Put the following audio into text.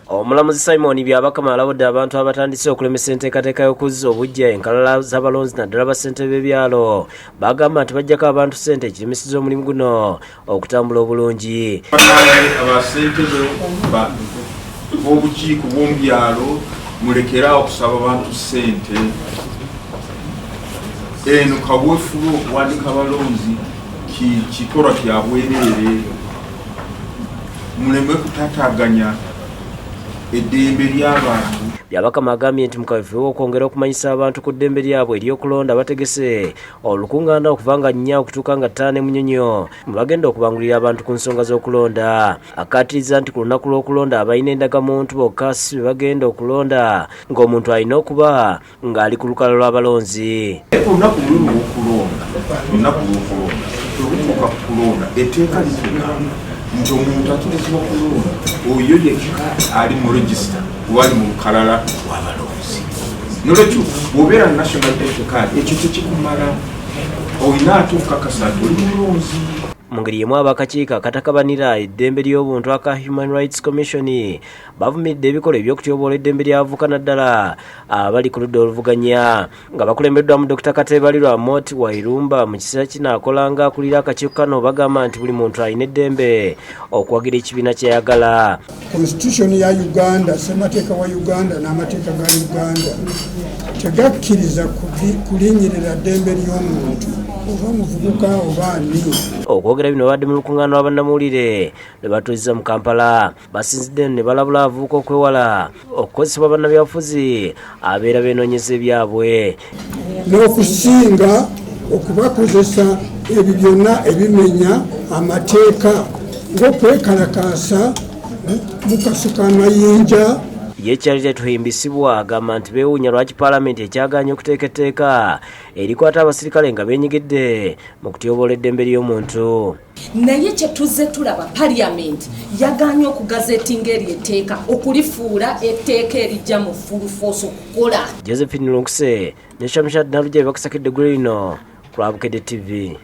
Omulamuzi Simon Byabakama alabudde abantu abatandise okulemesa enteekateeka y'okuzza obujja enkalala z'abalonzi naddala ba ssentebe b'ebyalo bagamba nti bajjako abantu ssente ekiremeseza omulimu guno okutambula obulungi. Abasentebe b'obukiiko bw'omu byalo mulekera okusaba abantu ssente. Eno kaweefube okuwandika abalonzi kikolwa kya bwereere, muleme kutaataaganya eddembe ly'abantu. Byabakama agambye nti mu kaweefube okwongera okumanyisa abantu ku ddembe lyabwe ery'okulonda bategese olukungaana okuva nga 4 okutuuka nga 5 Munyonyo bagenda okubangulira abantu ku nsonga z'okulonda. Akkaatiriza nti ku lunaku lw'okulonda abalina endagamuntu bokka si be bagenda okulonda, ng'omuntu alina okuba ng'ali ku lukalala lw'abalonzi. Olunaku luli lw'okulonda, olutuuka ku kulonda etteeka litugamba nti omuntu aturizibwa kulonda oyo yekka ali mu regisita wali mu lukalala lw'abalonzi. Nolwekyo bw'obeera national identity card ekyo tekikumala, olina ate okukakasa nti oli mulonzi. Mu ngeri yemu ab'akakiiko akatakabanira eddembe ly'obuntu aka Human Rights Commission bavumidde ebikolwa eby'okutyoboola eddembe ly'abavubuka naddala abali ku ludda oluvuganya nga bakulembeddwamu Dr. Katebalirwa Moti Wairumba mu kiseera kino akola nga akulira akakiiko kano bagamba nti buli muntu alina eddembe okuwagira ekibiina ky'ayagala. Constitution ya Uganda, ssemateeka wa Uganda n'amateeka ga Uganda tegakkiriza kulinnyirira ddembe ly'omuntu oba muvubuka oba ani. Okwogera bino babadde mu lukungaana lw'abannamawulire lwe batuuziza mu Kampala basinzidde ne balabula abavubuka okwewala okukozesebwa bannabyabufuzi abeera beenoonyeza ebyabwe n'okusinga okubakozesa ebyo byonna ebimenya amateeka ng'okwekalakaasa mu kasuka amayinja. Ye Charity tuhimbisibwa agamba nti beewuunya lwaki Paalamenti ekyagaanye okuteeka etteeka erikwata abasirikale nga beenyigidde mu kutyoboola eddembe ly'omuntu. Naye kye tuzze tulaba Paalamenti yagaanye okugazeetinga eri etteeka okulifuula etteeka erijja mu full force okukola. Josephine Lunkuse ne Shamshad Nalujja bakisakidde eggulu lino ku Bukedde TV.